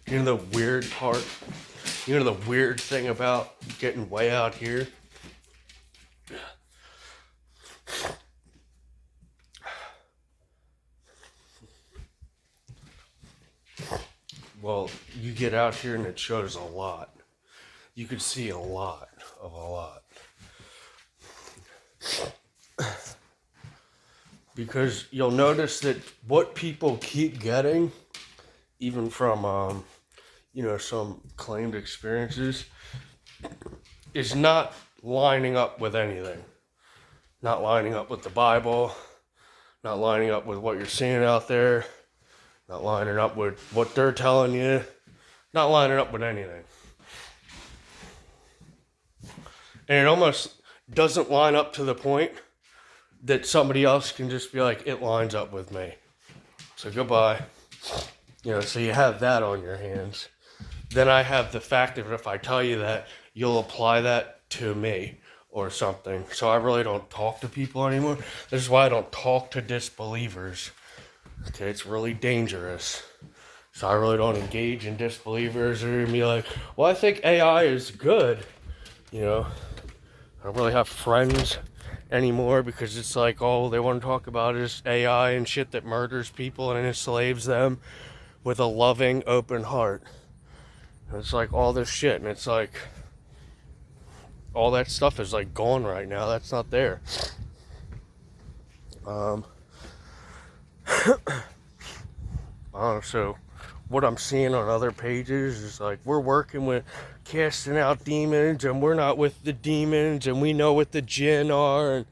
You know the weird part? You know the weird thing about getting way out here? Well, you get out here and it shows a lot. You could see a lot of a lot. Because you'll notice that what people keep getting, even from, some claimed experiences, is not lining up with anything. Not lining up with the Bible, not lining up with what you're seeing out there, not lining up with what they're telling you, not lining up with anything. And it almost doesn't line up to the point that somebody else can just be like, it lines up with me. So goodbye. So you have that on your hands. Then I have the fact that if I tell you that, you'll apply that to me or something. So I really don't talk to people anymore. This is why I don't talk to disbelievers. Okay, it's really dangerous. So I really don't engage in disbelievers or be like, well, I think AI is good. I don't really have friends anymore because it's like all they want to talk about is AI and shit that murders people and enslaves them with a loving, open heart. And it's like all this shit, and it's like all that stuff is like gone right now. That's not there. So what I'm seeing on other pages is like we're working with casting out demons and we're not with the demons and we know what the jinn are and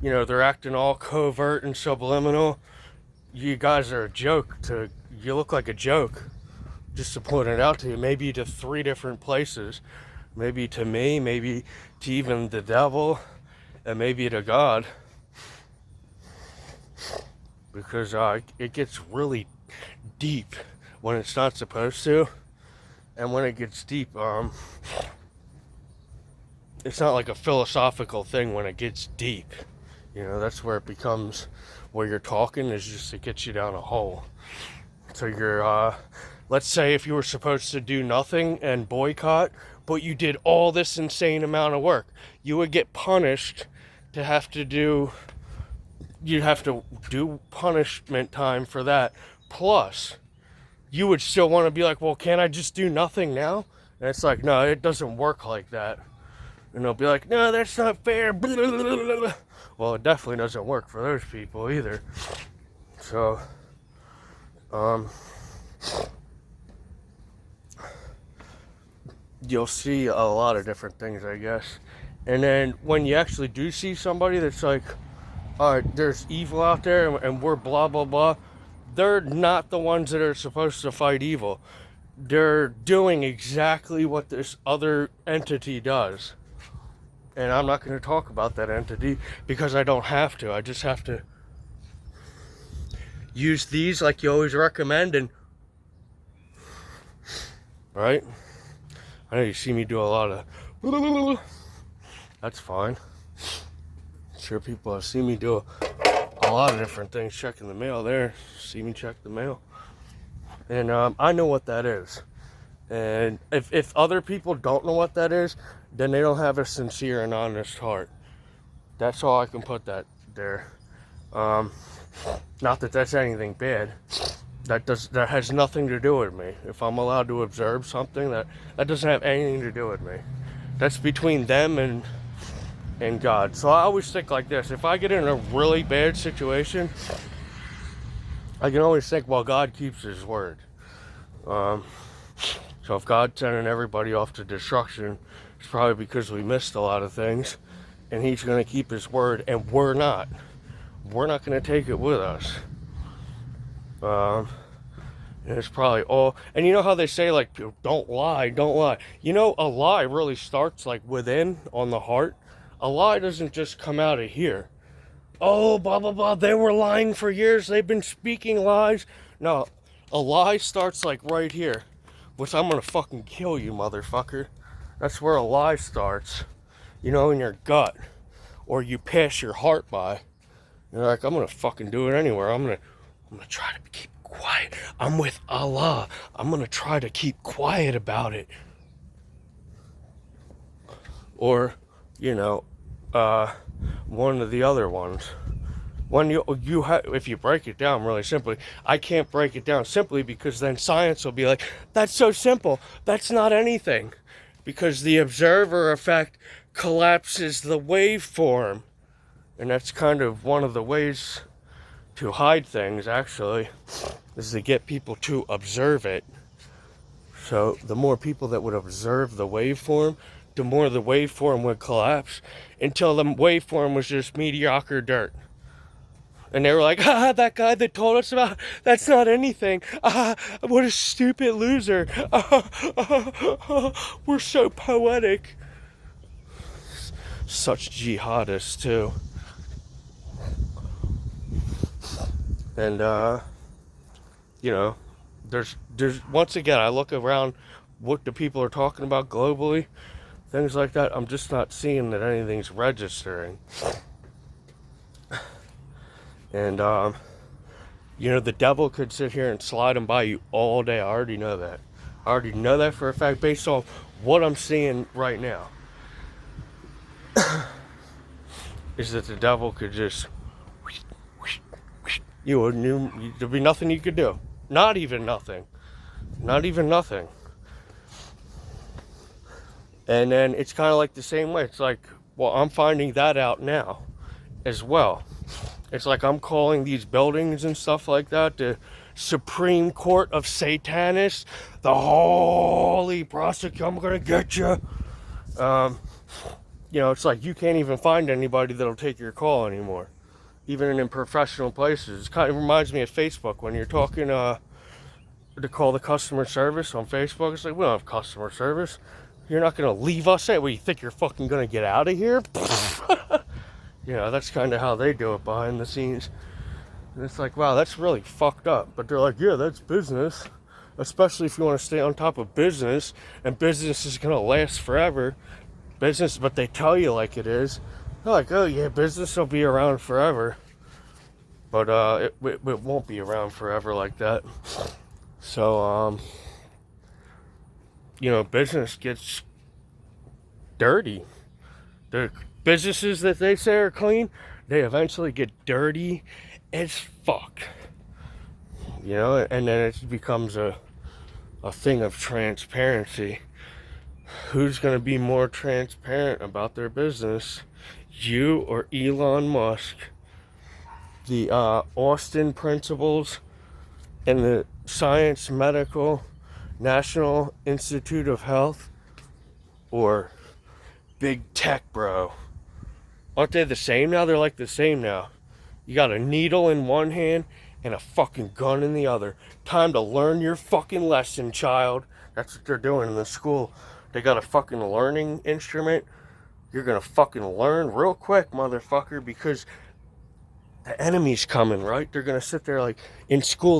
they're acting all covert and subliminal. You guys are a joke. You look like a joke. Just to point it out to you, maybe to 3 different places, maybe to me, maybe to even the devil, and maybe to God, because it gets really deep when it's not supposed to, and when it gets deep, it's not like a philosophical thing. When it gets deep, that's where it becomes where you're talking is just to get you down a hole. So you're let's say if you were supposed to do nothing and boycott, but you did all this insane amount of work, you would get punished to you'd have to do punishment time for that. Plus, you would still want to be like, well, can't I just do nothing now? And it's like, no, it doesn't work like that. And they'll be like, no, that's not fair. Well, it definitely doesn't work for those people either. So, you'll see a lot of different things, I guess. And then when you actually do see somebody that's like, all right, there's evil out there and we're blah, blah, blah, they're not the ones that are supposed to fight evil. They're doing exactly what this other entity does. And I'm not going to talk about that entity because I don't have to. I just have to use these like you always recommend and right? I know you see me do a lot of that's fine. Sure, people have seen me do a lot of different things. Checking the mail there. See me check the mail. And I know what that is. And if other people don't know what that is, then they don't have a sincere and honest heart. That's all I can put that there. Not that that's anything bad. That has nothing to do with me. If I'm allowed to observe something, that doesn't have anything to do with me. That's between them and God. So I always think like this. If I get in a really bad situation, I can always think, well, God keeps his word. So if God's sending everybody off to destruction, it's probably because we missed a lot of things, and he's going to keep his word, and we're not. We're not going to take it with us. And it's probably all, and you know how they say, like, don't lie. A lie really starts, like, within, on the heart. A lie doesn't just come out of here. Oh, blah, blah, blah, they were lying for years. They've been speaking lies. No, a lie starts, like, right here. Which I'm gonna fucking kill you, motherfucker. That's where a lie starts. In your gut. Or you pass your heart by. You're like, I'm gonna fucking do it anywhere. I'm gonna try to keep quiet. I'm with Allah. I'm going to try to keep quiet about it. Or, one of the other ones. When if you break it down really simply, I can't break it down simply because then science will be like, that's so simple. That's not anything. Because the observer effect collapses the waveform. And that's kind of one of the ways to hide things, actually, is to get people to observe it. So the more people that would observe the waveform, the more the waveform would collapse until the waveform was just mediocre dirt. And they were like, that guy that told us about, that's not anything. What a stupid loser. We're so poetic. Such jihadists, too. And, there's once again, I look around what the people are talking about globally, things like that. I'm just not seeing that anything's registering. And, the devil could sit here and slide them by you all day. I already know that. I already know that for a fact based off what I'm seeing right now. Is that the devil could just... there'd be nothing you could do. Not even nothing. Not even nothing. And then it's kind of like the same way. It's like, well, I'm finding that out now as well. It's like I'm calling these buildings and stuff like that the Supreme Court of Satanists, the holy prosecutor, I'm going to get you. It's like you can't even find anybody that'll take your call anymore, even in professional places. It kind of reminds me of Facebook when you're talking to call the customer service on Facebook. It's like, we don't have customer service. You're not going to leave us at, well, you think you're fucking going to get out of here? That's kind of how they do it behind the scenes. And it's like, wow, that's really fucked up. But they're like, yeah, that's business. Especially if you want to stay on top of business. And business is going to last forever. Business, but they tell you like it is. They're like, oh yeah, business will be around forever. But it won't be around forever like that. So, business gets dirty. The businesses that they say are clean, they eventually get dirty as fuck. And then it becomes a thing of transparency. Who's going to be more transparent about their business? You or Elon Musk? The Austin principles and the Science Medical National Institute of Health, or Big Tech, bro? Aren't they the same now? They're like the same now. You got a needle in one hand and a fucking gun in the other. Time to learn your fucking lesson, child. That's what they're doing in the school. They got a fucking learning instrument. You're gonna fucking learn real quick, motherfucker, because the enemy's coming, right? They're gonna sit there like in school